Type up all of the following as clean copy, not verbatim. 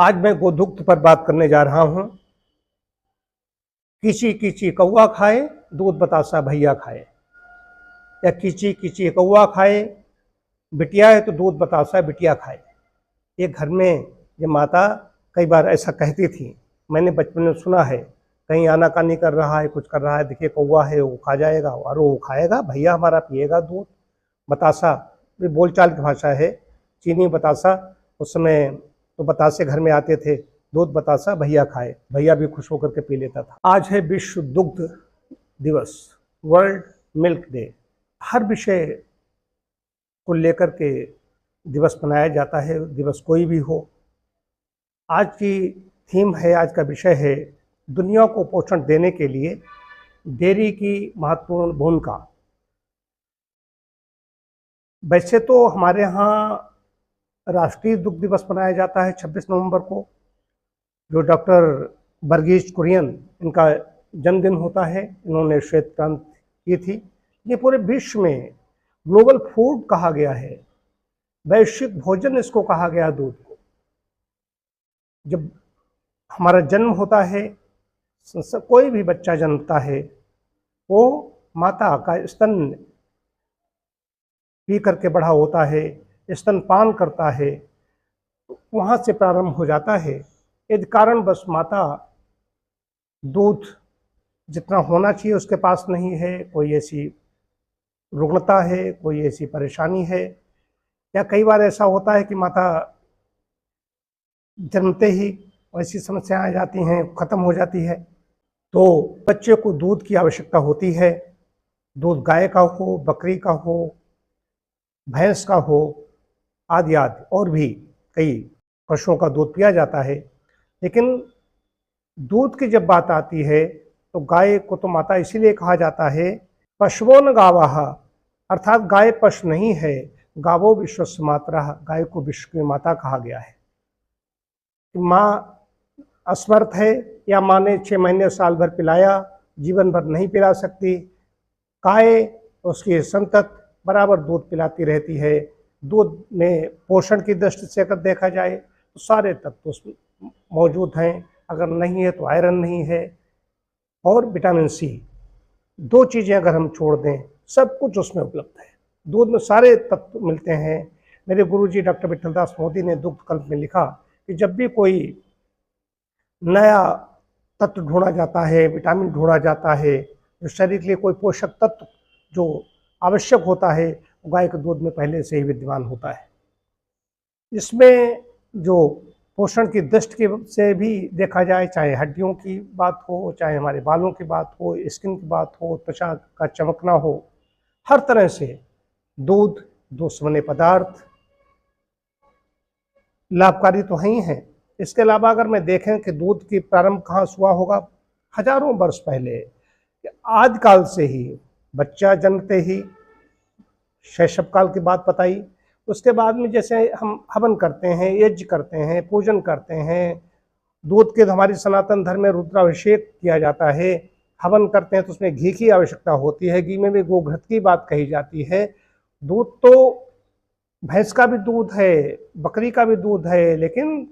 आज मैं गोदुग्ध पर बात करने जा रहा हूँ। कीची कीची कौवा खाए, दूध बतासा भैया खाए। या कीची कीची कौवा खाए, बिटिया है तो दूध बतासा बिटिया खाए। ये घर में ये माता कई बार ऐसा कहती थी। मैंने बचपन में सुना है, कहीं आनाकानी कर रहा है, कुछ कर रहा है, देखिए कौवा है वो खा जाएगा, और वो खाएगा, भैया हमारा पिएगा दूध बतासा। ये बोलचाल की भाषा है, चीनी बतासा। उस समय तो बतासे घर में आते थे, दूध बतासा भैया खाए, भैया भी खुश होकर के पी लेता था। आज है विश्व दुग्ध दिवस, वर्ल्ड मिल्क डे। हर विषय को लेकर के दिवस मनाया जाता है, दिवस कोई भी हो। आज की थीम है, आज का विषय है दुनिया को पोषण देने के लिए डेयरी की महत्वपूर्ण भूमिका। वैसे तो हमारे यहाँ राष्ट्रीय दुग्ध दिवस मनाया जाता है 26 नवंबर को, जो डॉक्टर वर्गीज कुरियन इनका जन्मदिन होता है। इन्होंने श्वेत क्रांति की थी। ये पूरे विश्व में ग्लोबल फूड कहा गया है, वैश्विक भोजन इसको कहा गया दूध को। जब हमारा जन्म होता है, कोई भी बच्चा जन्मता है, वो माता का स्तन पी करके बड़ा होता है, स्तनपान करता है, वहाँ से प्रारंभ हो जाता है। यदि कारणवश माता दूध जितना होना चाहिए उसके पास नहीं है, कोई ऐसी रुग्णता है, कोई ऐसी परेशानी है, या कई बार ऐसा होता है कि माता जन्मते ही ऐसी समस्याएं आ जाती हैं, खत्म हो जाती है, तो बच्चे को दूध की आवश्यकता होती है। दूध गाय का हो, बकरी का हो, भैंस का हो, आदि आदि और भी कई पशुओं का दूध पिया जाता है। लेकिन दूध की जब बात आती है तो गाय को तो माता इसीलिए कहा जाता है, पशुओं न गावाह, अर्थात गाय पशु नहीं है, गावो विश्वस्य मातरः, गाय को विश्व की माता कहा गया है। माँ असमर्थ है, या माँ ने 6 महीने साल भर पिलाया, जीवन भर नहीं पिला सकती, गाय उसकी संतत बराबर दूध पिलाती रहती है। दूध में पोषण की दृष्टि से अगर देखा जाए तो सारे तत्व उसमें मौजूद हैं। अगर नहीं है तो आयरन नहीं है, और विटामिन सी, 2 चीज़ें अगर हम छोड़ दें, सब कुछ उसमें उपलब्ध है। दूध में सारे तत्व मिलते हैं। मेरे गुरुजी डॉक्टर विठलदास मोदी ने दुग्ध कल्प में लिखा कि जब भी कोई नया तत्व ढूंढा जाता है, विटामिन ढूंढा जाता है, जो शरीर के लिए कोई पोषक तत्व जो आवश्यक होता है, गाय के दूध में पहले से ही विद्यमान होता है। इसमें जो पोषण की दृष्टि से भी देखा जाए, चाहे हड्डियों की बात हो, चाहे हमारे बालों की बात हो, स्किन की बात हो, त्वचा का चमकना हो, हर तरह से दूध से बने पदार्थ लाभकारी तो ही हैं। इसके अलावा अगर मैं देखें कि दूध की प्रारंभ कहाँ से हुआ होगा, हजारों वर्ष पहले, आदिकाल से ही, बच्चा जन्मते ही शैशव काल की बात बताई। उसके बाद में जैसे हम हवन करते हैं, यज्ञ करते हैं, पूजन करते हैं, दूध के हमारी सनातन धर्म में रुद्राभिषेक किया जाता है, हवन करते हैं तो उसमें घी की आवश्यकता होती है। घी में भी गोघृत की बात कही जाती है। दूध तो भैंस का भी दूध है, बकरी का भी दूध है, लेकिन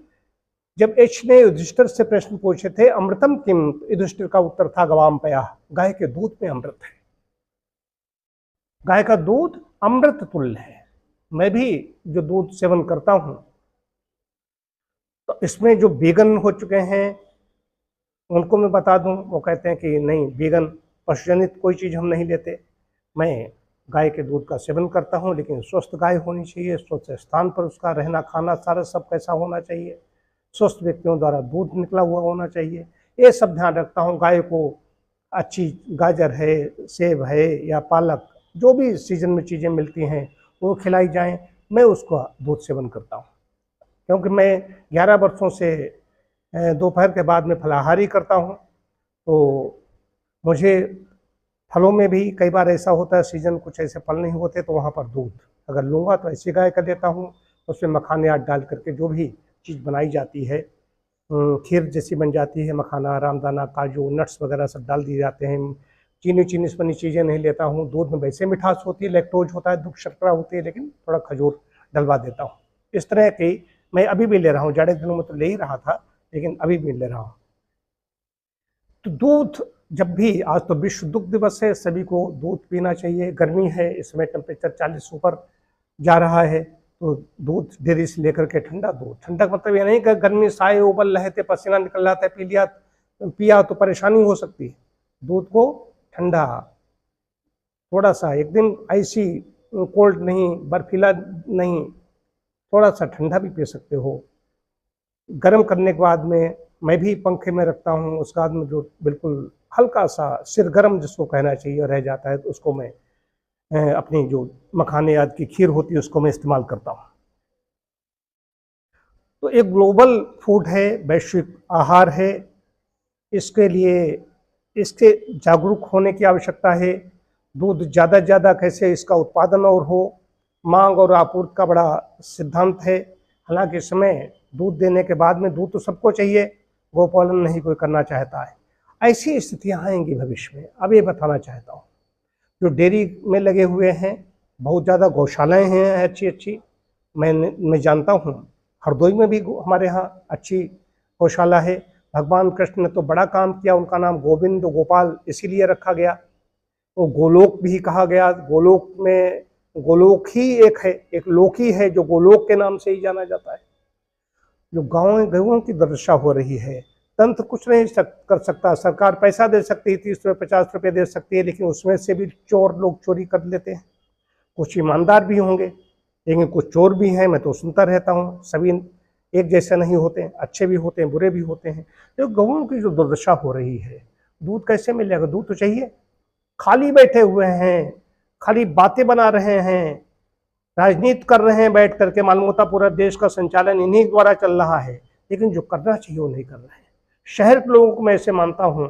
जब एच ने युधिष्ठिर से प्रश्न पूछे थे, अमृतम किम, युधिष्ठिर का उत्तर था गवाम पया, गाय के दूध में अमृत है, गाय का दूध अमृत तुल्य है। मैं भी जो दूध सेवन करता हूँ, तो इसमें जो वीगन हो चुके हैं उनको मैं बता दूं, वो कहते हैं कि नहीं, वीगन पशुजनित कोई चीज़ हम नहीं लेते। मैं गाय के दूध का सेवन करता हूँ, लेकिन स्वस्थ गाय होनी चाहिए, स्वस्थ स्थान पर उसका रहना खाना सारा सब कैसा होना चाहिए, स्वस्थ व्यक्तियों द्वारा दूध निकला हुआ होना चाहिए, ये सब ध्यान रखता हूँ। गाय को अच्छी गाजर है, सेब है, या पालक, जो भी सीजन में चीज़ें मिलती हैं वो खिलाई जाएं, मैं उसका दूध सेवन करता हूँ। क्योंकि मैं 11 वर्षों से दोपहर के बाद में फलाहारी करता हूँ, तो मुझे फलों में भी कई बार ऐसा होता है, सीजन कुछ ऐसे फल नहीं होते, तो वहाँ पर दूध अगर लूँगा तो ऐसी गाय कर लेता हूँ। उसमें मखाने आदि डाल करके जो भी चीज़ बनाई जाती है, खीर जैसी बन जाती है, मखाना, रामदाना, काजू, नट्स वगैरह सब डाल दिए जाते हैं। चीनी से बनी चीज़ें नहीं लेता हूँ। दूध में वैसे मिठास होती है, लैक्टोज होता है, दुग्ध शर्करा होती है, लेकिन थोड़ा खजूर डलवा देता हूँ। इस तरह की मैं अभी भी ले रहा हूँ, जाड़े दिनों में तो ले ही रहा था, लेकिन अभी भी ले रहा हूँ। तो दूध जब भी, आज तो विश्व दुग्ध दिवस है, सभी को दूध पीना चाहिए। गर्मी है, इसमें टेम्परेचर 40 ऊपर जा रहा है, तो दूध डेयरी से लेकर के ठंडा दूध, ठंडा मतलब ये नहीं कि गर्मी साए उबल रहे थे, पसीना निकल रहा था, पिया तो परेशानी हो सकती है। दूध को ठंडा, थोड़ा सा एक दिन ऐसी कोल्ड नहीं, बर्फीला नहीं, थोड़ा सा ठंडा भी पी सकते हो। गर्म करने के बाद में मैं भी पंखे में रखता हूँ, उसके बाद में जो बिल्कुल हल्का सा सिर गर्म जिसको कहना चाहिए रह जाता है, तो उसको मैं अपनी जो मखाने आदि की खीर होती है उसको मैं इस्तेमाल करता हूँ। तो एक ग्लोबल फूड है, वैश्विक आहार है, इसके लिए इसके जागरूक होने की आवश्यकता है। दूध ज़्यादा से ज़्यादा कैसे इसका उत्पादन और हो, मांग और आपूर्ति का बड़ा सिद्धांत है। हालांकि इस समय दूध देने के बाद में, दूध तो सबको चाहिए, गोपालन नहीं कोई करना चाहता है। ऐसी स्थितियाँ आएंगी भविष्य में। अब ये बताना चाहता हूँ, जो डेयरी में लगे हुए हैं, बहुत ज़्यादा गौशालाएँ हैं अच्छी अच्छी, मैं जानता हूँ हरदोई में भी हमारे यहाँ अच्छी गौशाला है। भगवान कृष्ण ने तो बड़ा काम किया, उनका नाम गोविंद गोपाल इसीलिए रखा गया। तो गोलोक भी कहा गया, गोलोक में, गोलोक ही एक है, एक लोक ही है जो गोलोक के नाम से ही जाना जाता है। जो गौओं की दुर्दशा हो रही है, तंत्र कुछ नहीं कर सकता। सरकार पैसा दे सकती है, 30 रुपये 50 रुपये दे सकती है, लेकिन उसमें से भी चोर लोग चोरी कर लेते हैं। कुछ ईमानदार भी होंगे, लेकिन कुछ चोर भी हैं, मैं तो सुनता रहता हूँ। सभी एक जैसे नहीं होते, अच्छे भी होते हैं, बुरे भी होते हैं। तो गौओं की जो दुर्दशा हो रही है, दूध कैसे मिलेगा? दूध तो चाहिए। खाली बैठे हुए हैं, खाली बातें बना रहे हैं, राजनीति कर रहे हैं बैठ करके, मालूम होता पूरा देश का संचालन इन्हीं द्वारा चल रहा है, लेकिन जो करना चाहिए वो नहीं कर रहे हैं। शहर के लोगों को मैं ऐसे मानता हूँ,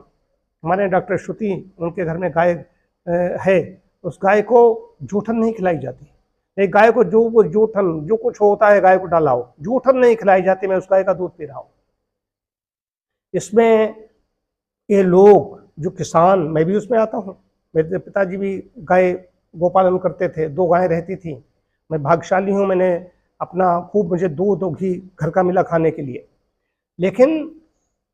हमारे डॉक्टर श्रुति, उनके घर में गाय है, उस गाय को जूठन नहीं खिलाई जाती। एक गाय को जो जूठन जो कुछ होता है गाय को डाला हो, जूठन नहीं खिलाई जाती। मैं उस गाय का दूध पी रहा हूँ। इसमें ये लोग जो किसान, मैं भी उसमें आता हूँ, मेरे पिताजी भी गाय गोपालन करते थे, 2 गायें रहती थी। मैं भाग्यशाली हूँ, मैंने अपना खूब, मुझे दूध और घी घर का मिला खाने के लिए। लेकिन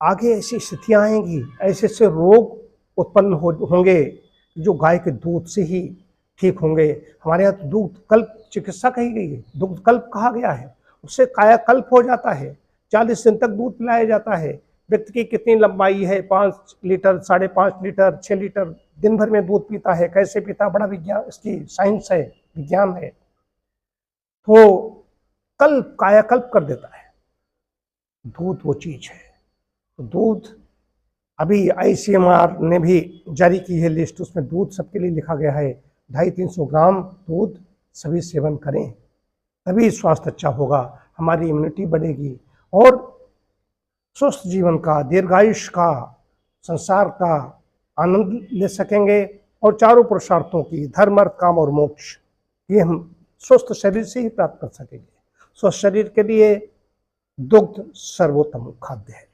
आगे ऐसी स्थितियाँ आएंगी, ऐसे ऐसे रोग उत्पन्न होंगे जो गाय के दूध से ही ठीक होंगे। हमारे यहाँ तो दूध कल्प चिकित्सा कही गई है, दूध कल्प कहा गया है, उससे कायाकल्प हो जाता है। 40 दिन तक दूध पिलाया जाता है। व्यक्ति की कितनी लंबाई है, 5 लीटर, 5.5 लीटर, 6 लीटर दिन भर में दूध पीता है। कैसे पीता, बड़ा विज्ञान, इसकी साइंस है, विज्ञान है। तो कल्प, कायाकल्प कर देता है दूध, वो चीज है। तो दूध अभी ICMR ने भी जारी की है लिस्ट, उसमें दूध सबके लिए लिखा गया है 250-300 ग्राम दूध सभी सेवन करें, तभी स्वास्थ्य अच्छा होगा, हमारी इम्यूनिटी बढ़ेगी और स्वस्थ जीवन का, दीर्घायुष का, संसार का आनंद ले सकेंगे। और चारों पुरुषार्थों की, धर्म अर्थ काम और मोक्ष, ये हम स्वस्थ शरीर से ही प्राप्त कर सकेंगे। स्वस्थ शरीर के लिए दुग्ध सर्वोत्तम खाद्य है।